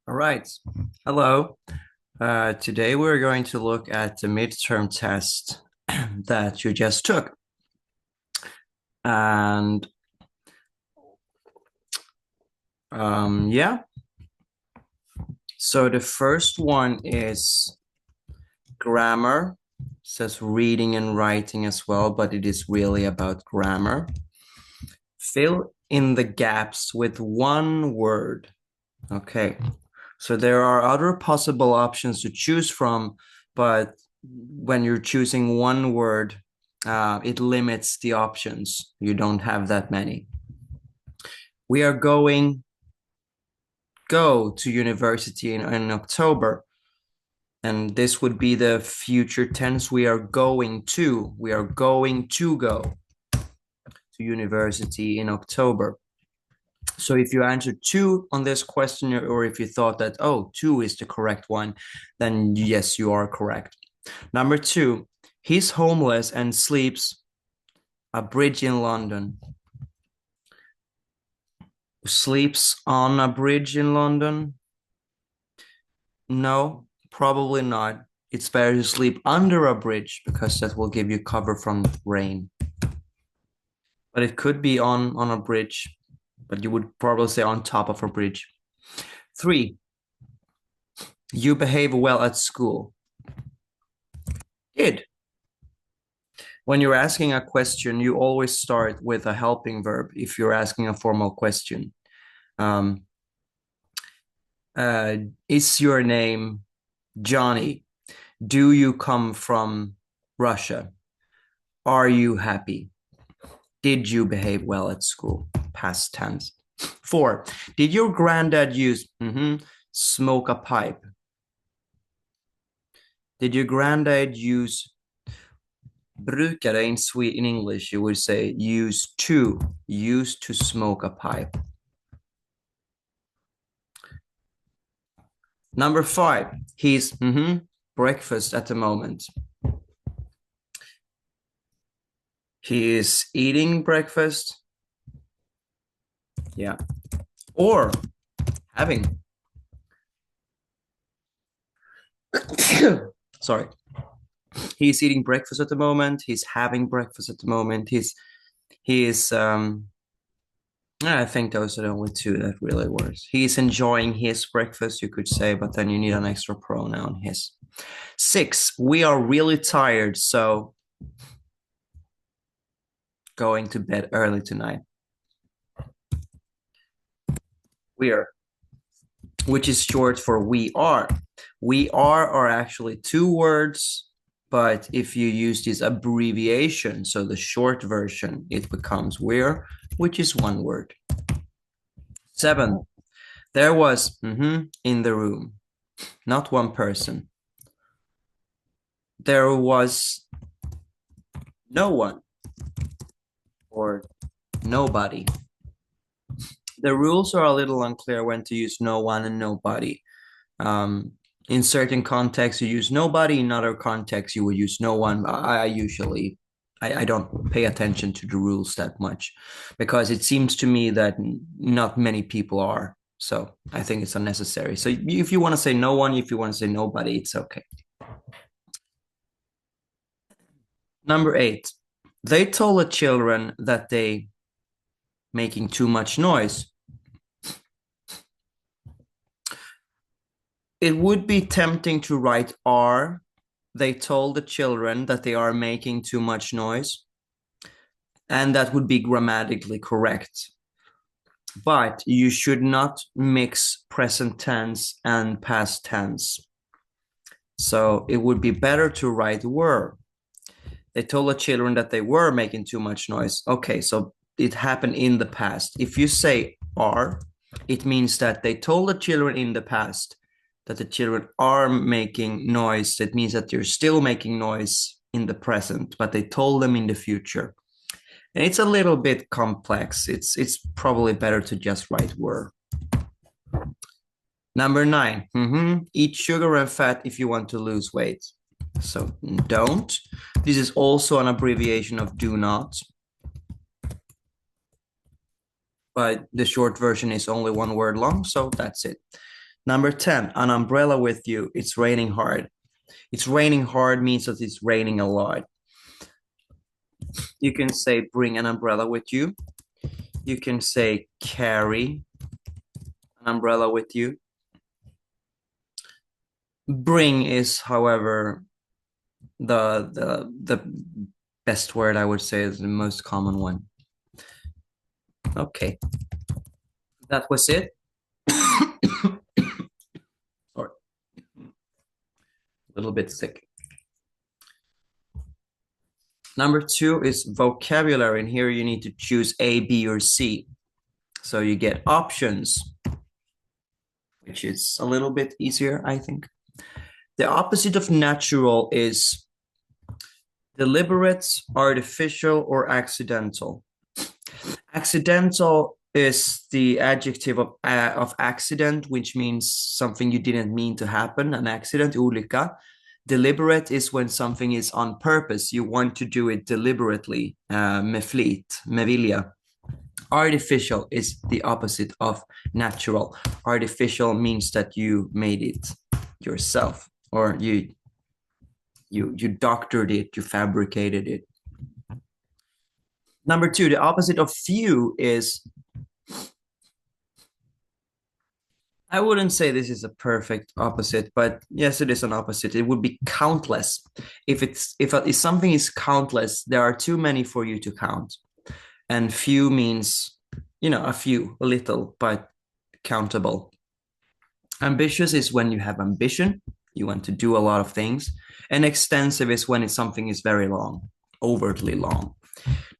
All right. Hello. Today we're going to look at the midterm test that you just took. And yeah, so the first one is grammar. It says reading and writing as well, but it is really about grammar. Fill in the gaps with one word. Okay. So there are other possible options to choose from, but when you're choosing one word, it limits the options. You don't have that many. We are go to university in October, and this would be the future tense. We are going to. We are going to go to university in October. So if you answered two on this question, or if you thought that, oh, two is the correct one, then yes, you are correct. Number two, he's homeless and sleeps a bridge in London. Sleeps on a bridge in London? No, probably not. It's better to sleep under a bridge because that will give you cover from rain. But it could be on a bridge, but you would probably say on top of a bridge. Three, you behave well at school. Did. When you're asking a question, you always start with a helping verb if you're asking a formal question. Um, is your name Johnny? Do you come from Russia? Are you happy? Did you behave well at school? Past tense. Four, did your granddad use smoke a pipe? Did your granddad use brukade in English? You would say used to smoke a pipe. Number five, he's breakfast at the moment. He is eating breakfast. Yeah. Or having. Sorry. He's eating breakfast at the moment. He's having breakfast at the moment. He's I think those are the only two that really works. He's enjoying his breakfast, you could say, but then you need an extra pronoun, his. Six, we are really tired, so going to bed early tonight. We are, which is short for we are. We are actually two words, but if you use this abbreviation, so the short version, it becomes we're, which is one word. Seven, there was in the room, not one person. There was no one or nobody. The rules are a little unclear when to use no one and nobody. In certain contexts, you use nobody. In other contexts, you would use no one. I don't pay attention to the rules that much because it seems to me that not many people are. So I think it's unnecessary. So if you want to say no one, if you want to say nobody, it's okay. Number eight, they told the children that they making too much noise. It would be tempting to write are. They told the children that they are making too much noise. And that would be grammatically correct. But you should not mix present tense and past tense. So it would be better to write were. They told the children that they were making too much noise. Okay, so it happened in the past. If you say are, it means that they told the children in the past that the children are making noise. That means that they're still making noise in the present, but they told them in the future. And it's a little bit complex. It's probably better to just write were. Number nine, eat sugar and fat if you want to lose weight. So don't. This is also an abbreviation of do not. But the short version is only one word long, so that's it. Number 10, an umbrella with you. It's raining hard. It's raining hard means that it's raining a lot. You can say bring an umbrella with you. You can say carry an umbrella with you. Bring is, however, the best word I would say is the most common one. Okay, that was it. Sorry, a little bit sick. Number 2 is vocabulary, and here you need to choose A, B, or C. So you get options, which is a little bit easier, I think. The opposite of natural is deliberate, artificial, or accidental. Accidental is the adjective of accident, which means something you didn't mean to happen, an accident, olycka. Deliberate is when something is on purpose. You want to do it deliberately, med flit, med vilja. Artificial is the opposite of natural. Artificial means that you made it yourself, or you doctored it, you fabricated it. Number 2, the opposite of few is, I wouldn't say this is a perfect opposite, but yes, it is an opposite. It would be countless. If something is countless, there are too many for you to count. And few means, a few, a little, but countable. Ambitious is when you have ambition, you want to do a lot of things. And extensive is when something is very long, overtly long.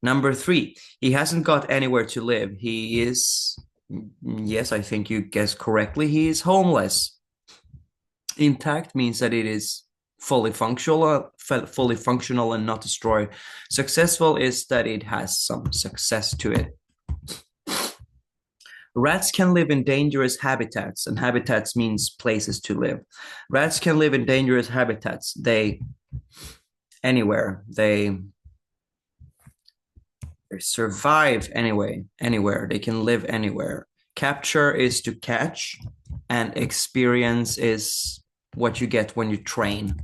Number 3, he hasn't got anywhere to live. He is, yes, I think you guessed correctly, he is homeless. Intact means that it is fully functional and not destroyed. Successful is that it has some success to it. Rats can live in dangerous habitats, and habitats means places to live. Rats can live in dangerous habitats. They survive anywhere. They can live anywhere. Capture is to catch, and experience is what you get when you train.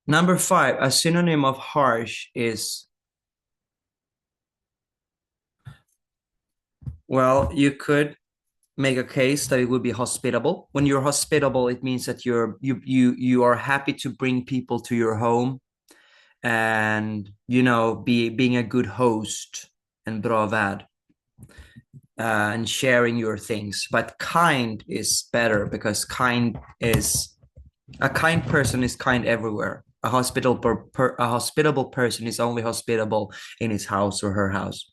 Number 5, a synonym of harsh is, well, you could make a case that it would be hospitable. When you're hospitable, it means that you are happy to bring people to your home, and being a good host and bra värd, and sharing your things. But kind is better, because a kind person is kind everywhere. A hospitable person is only hospitable in his house or her house.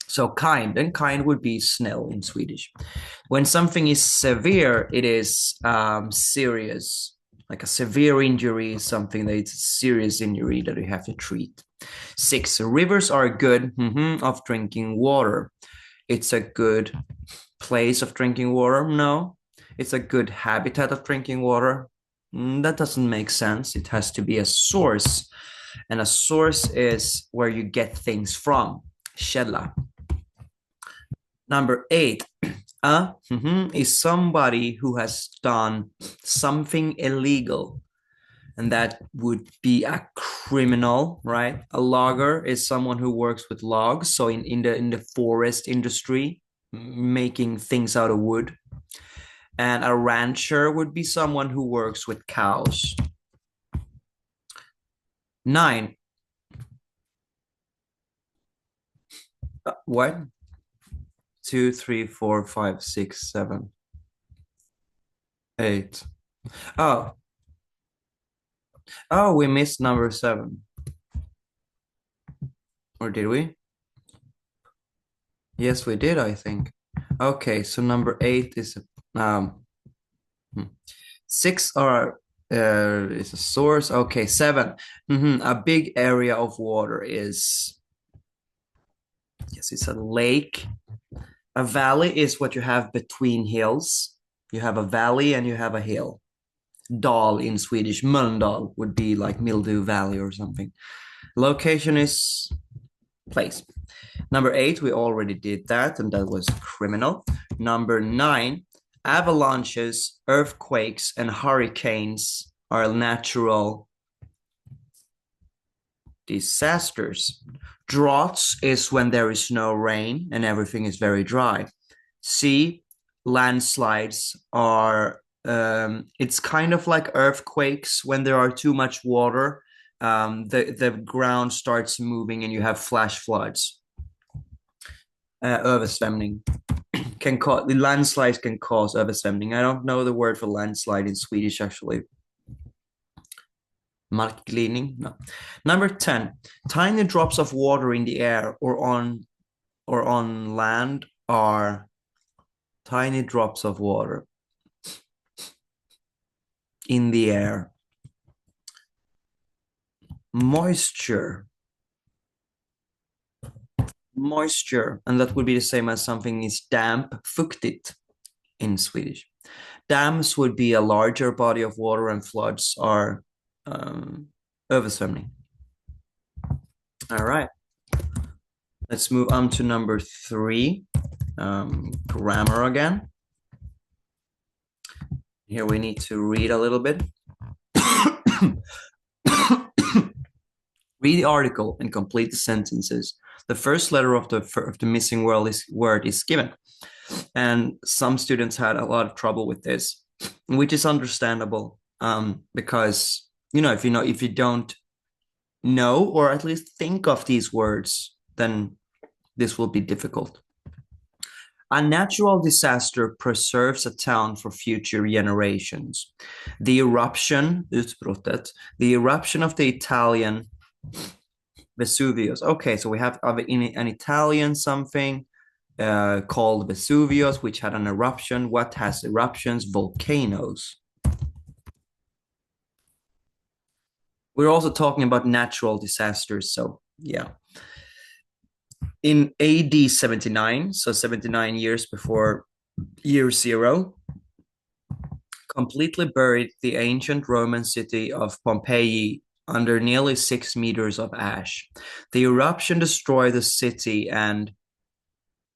So kind, and kind would be snäll in Swedish. When something is severe, it is serious. Like a severe injury is something that it's a serious injury that you have to treat. 6, rivers are good of drinking water. It's a good place of drinking water. No, it's a good habitat of drinking water. That doesn't make sense. It has to be a source. And a source is where you get things from. Källa. Number 8, is somebody who has done something illegal. And that would be a criminal, right? A logger is someone who works with logs. So in the forest industry, making things out of wood. And a rancher would be someone who works with cows. 9. What? 2, 3, 4, 5, 6, 7, 8. Oh, we missed number 7. Or did we? Yes, we did, I think. Okay, so number 8 is 6 is a source. Okay, 7. A big area of water is, yes, it's a lake. A valley is what you have between hills. You have a valley and you have a hill. Dal in Swedish, Mölndal would be like Mildew Valley or something. Location is place. Number 8, we already did that, and that was criminal. Number 9, avalanches, earthquakes, and hurricanes are natural disasters. Droughts is when there is no rain and everything is very dry. C, landslides are, it's kind of like earthquakes when there are too much water. The ground starts moving and you have flash floods. Översvämning can cause, the landslides can cause översvämning. I don't know the word for landslide in Swedish actually. Markglidning? No. Number 10, tiny drops of water in the air or on land are tiny drops of water in the air. Moisture, and that would be the same as something is damp, fuktigt in Swedish. Dams would be a larger body of water, and floods are översvämning. All right. Let's move on to number 3, grammar again. Here we need to read a little bit. Read the article and complete the sentences. The first letter of the missing word is given. And some students had a lot of trouble with this, which is understandable, because if you don't know or at least think of these words, then this will be difficult. A natural disaster preserves a town for future generations. The eruption, utbrottet, the eruption of the Italian Vesuvius. Okay, so we have an Italian something called Vesuvius, which had an eruption. What has eruptions? Volcanoes. We're also talking about natural disasters, so yeah. In AD 79, so 79 years before year 0, completely buried the ancient Roman city of Pompeii under nearly 6 meters of ash. The eruption destroyed the city and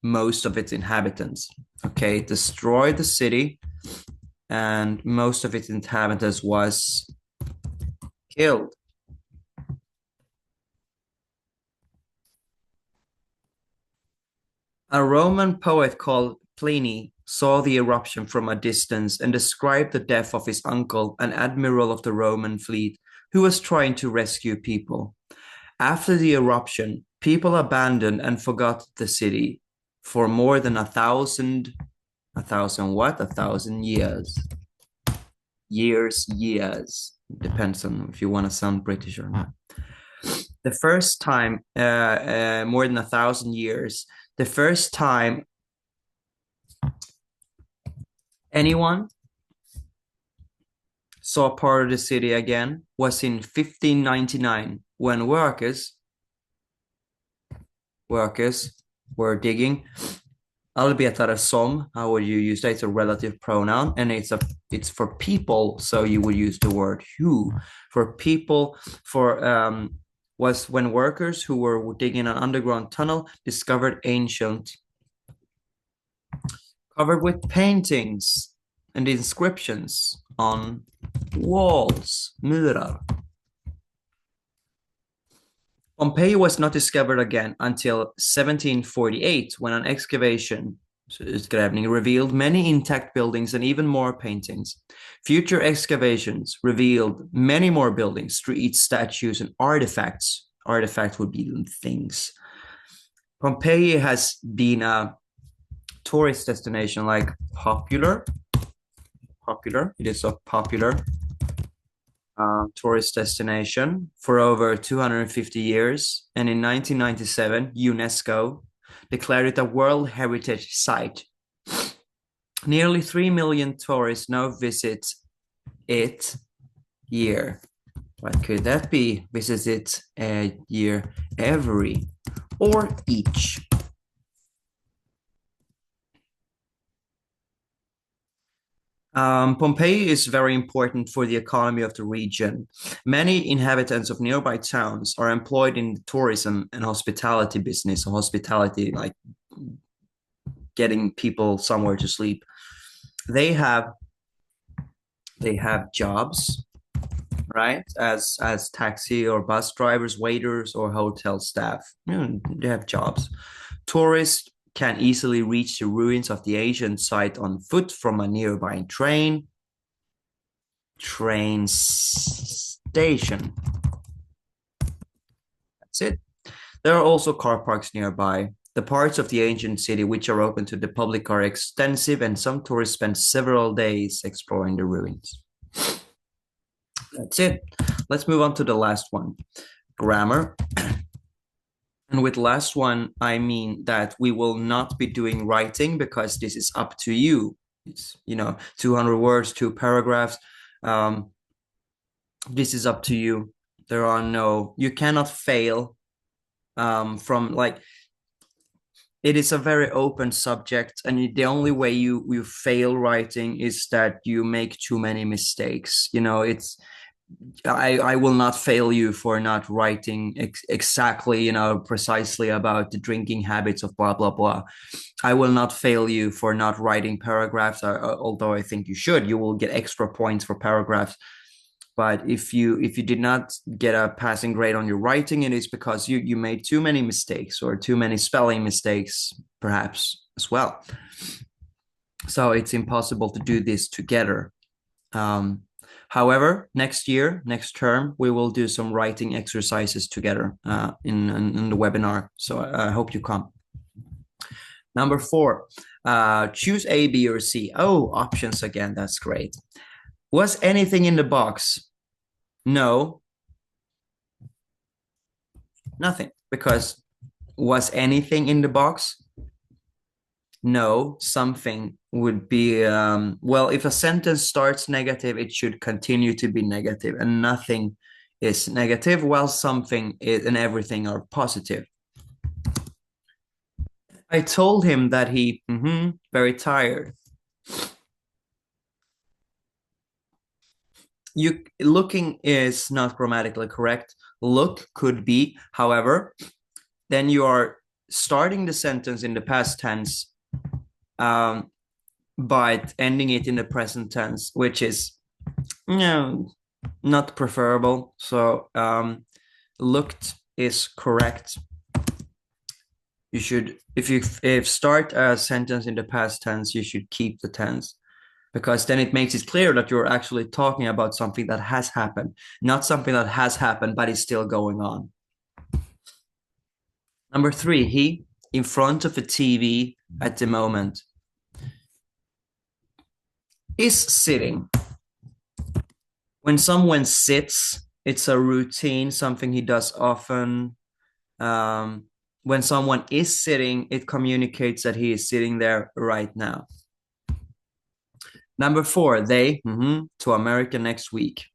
most of its inhabitants. Okay, it destroyed the city and most of its inhabitants was killed. A Roman poet called Pliny saw the eruption from a distance and described the death of his uncle, an admiral of the Roman fleet, who was trying to rescue people. After the eruption, people abandoned and forgot the city for more than 1,000 years. Years. Depends on if you want to sound British or not. The first time, more than 1,000 years, the first time anyone saw part of the city again was in 1599 when workers were digging. Arbetare som, how would you use that? It's a relative pronoun, and it's for people, so you would use the word who. For people, was when workers who were digging an underground tunnel discovered ancient, covered with paintings and inscriptions on walls, murar. Pompeii was not discovered again until 1748 when an excavation revealed many intact buildings and even more paintings. Future excavations revealed many more buildings, streets, statues, and artifacts. Artifact would be things. Pompeii has been a tourist destination, like popular. It is a popular tourist destination for over 250 years. And in 1997, UNESCO declared it a World Heritage Site. Nearly 3 million tourists now visit it year. What could that be? Visit it a year every or each. Pompeii is very important for the economy of the region. Many inhabitants of nearby towns are employed in the tourism and hospitality business. So hospitality, like getting people somewhere to sleep. They have they have jobs, right? As taxi or bus drivers, waiters, or hotel staff. They have jobs. Tourists can easily reach the ruins of the ancient site on foot from a nearby train station. That's it. There are also car parks nearby. The parts of the ancient city which are open to the public are extensive, and some tourists spend several days exploring the ruins. That's it. Let's move on to the last one, grammar. And with last one, I mean that we will not be doing writing because this is up to you. It's, 200 words, two paragraphs. Um, this is up to you. You cannot fail from like, it is a very open subject, and the only way you fail writing is that you make too many mistakes. I will not fail you for not writing exactly, precisely about the drinking habits of blah blah blah. I will not fail you for not writing paragraphs, although I think you should. You will get extra points for paragraphs. But if you did not get a passing grade on your writing, it is because you made too many mistakes or too many spelling mistakes, perhaps as well. So it's impossible to do this together. However, next term, we will do some writing exercises together in the webinar. So I hope you come. Number 4, choose A, B, or C. Oh, options again. That's great. Was anything in the box? No, nothing. Because was anything in the box? No, something would be, well, if a sentence starts negative, it should continue to be negative, and nothing is negative, while something is, and everything are positive. I told him that he, very tired. Looking is not grammatically correct. Look could be, however, then you are starting the sentence in the past tense, but ending it in the present tense, which is, not preferable. So looked is correct. You should, if start a sentence in the past tense, you should keep the tense, because then it makes it clear that you're actually talking about something that has happened, not something that has happened but is still going on. Number 3, he in front of a TV at the moment. Is sitting. When someone sits, it's a routine, something he does often. When someone is sitting, it communicates that he is sitting there right now. Number 4, they to America next week.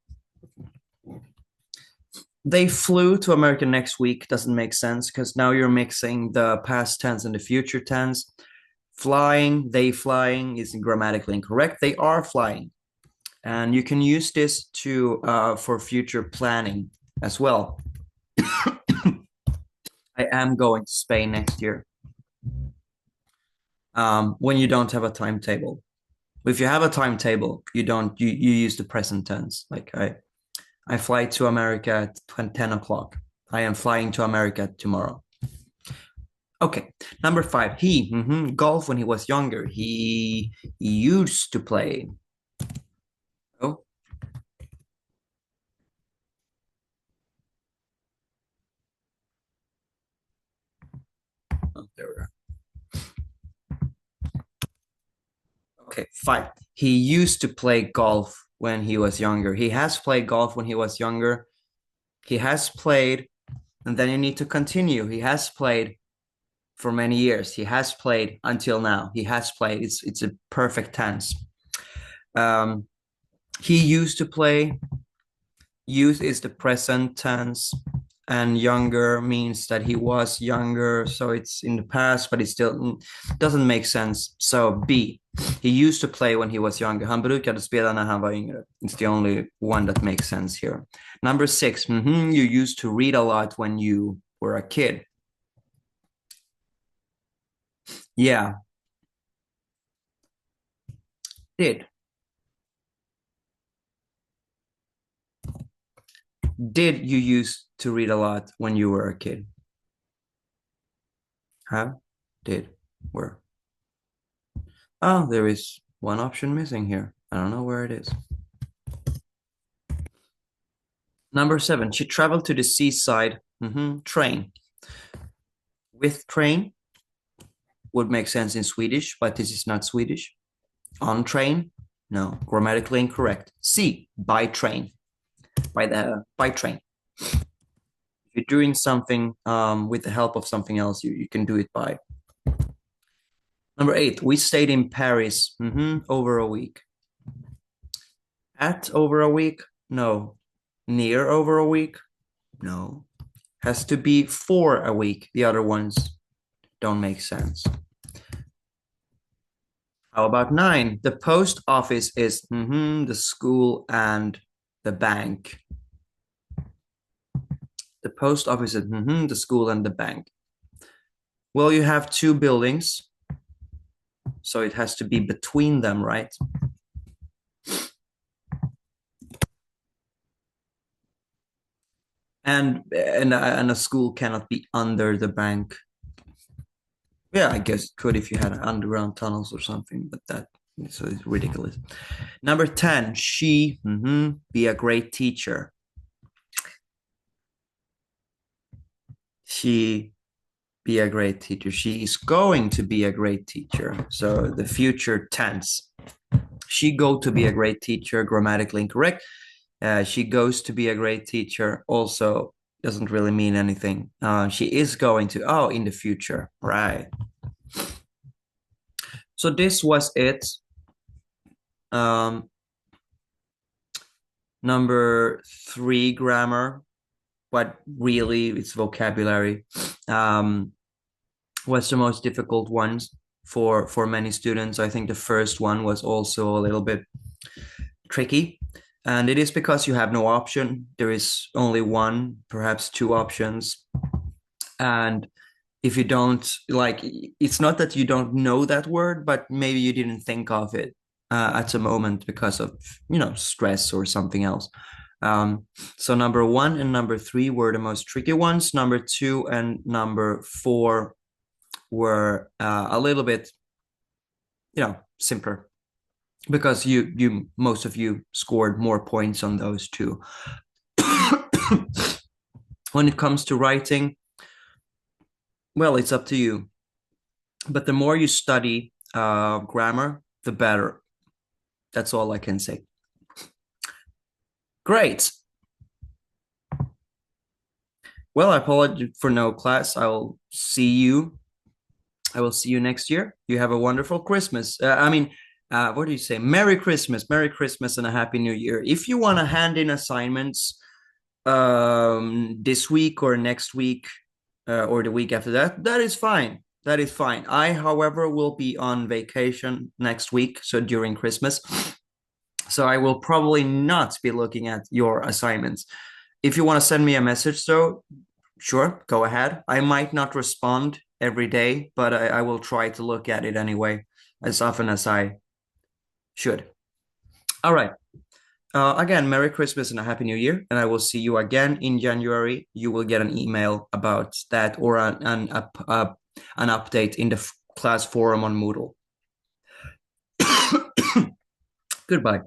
They flew to America next week doesn't make sense because now you're mixing the past tense and the future tense. They flying is grammatically incorrect. They are flying. And you can use this for future planning as well. I am going to Spain next year. When you don't have a timetable. If you have a timetable, you use the present tense. Like I fly to America at 10 o'clock. I am flying to America tomorrow. Okay, number 5, he golf when he was younger. He used to play. Oh, there we are. Okay, 5. He used to play golf when he was younger. He has played golf when he was younger. He has played, and then you need to continue. He has played for many years. He has played until now. He has played. It's a perfect tense. He used to play. Youth is the present tense, and younger means that he was younger. So it's in the past, but it still doesn't make sense. So B, He used to play when he was younger. Han brukade spela när han var yngre. It's the only one that makes sense here. Number 6, you used to read a lot when you were a kid. Yeah. Did. Did you used to read a lot when you were a kid? Have, did, were. Oh, there is one option missing here. I don't know where it is. Number 7, she traveled to the seaside. Train. With train would make sense in Swedish, but this is not Swedish. On train? No, grammatically incorrect. C, by train. By train. If you're doing something with the help of something else, you can do it by. Number 8, we stayed in Paris over a week. At over a week? No. Near over a week? No. Has to be for a week. The other ones don't make sense. How about 9? The post office is the school and the bank. The post office is the school and the bank. Well, you have 2 buildings, so it has to be between them, right? And a school cannot be under the bank. Yeah, I guess it could if you had underground tunnels or something, but that so it's ridiculous. Number 10, she be a great teacher. She be a great teacher. She is going to be a great teacher. So the future tense. She go to be a great teacher, grammatically incorrect. She goes to be a great teacher also doesn't really mean anything. She is going to, in the future, right? So this was it. Number 3, grammar, but really it's vocabulary. Was the most difficult ones for many students. I think the first one was also a little bit tricky. And it is because you have no option. There is only one, perhaps 2 options. And if you don't like, it's not that you don't know that word, but maybe you didn't think of it at the moment because of, stress or something else. So number 1 and number 3 were the most tricky ones. Number 2 and number 4 were a little bit, simpler because most of you scored more points on those 2. When it comes to writing, well, it's up to you. But the more you study grammar, the better. That's all I can say. Great. Well, I apologize for no class. I will see you next year. You have a wonderful Christmas. What do you say? Merry Christmas and a Happy New Year. If you want to hand in assignments this week or next week or the week after that, that is fine. That is fine. I, however, will be on vacation next week, so during Christmas. So I will probably not be looking at your assignments. If you want to send me a message, though, sure, go ahead. I might not respond every day, but I will try to look at it anyway, as often as I should. All right. Again, Merry Christmas and a Happy New Year. And I will see you again in January. You will get an email about that or an update in the class forum on Moodle. Goodbye.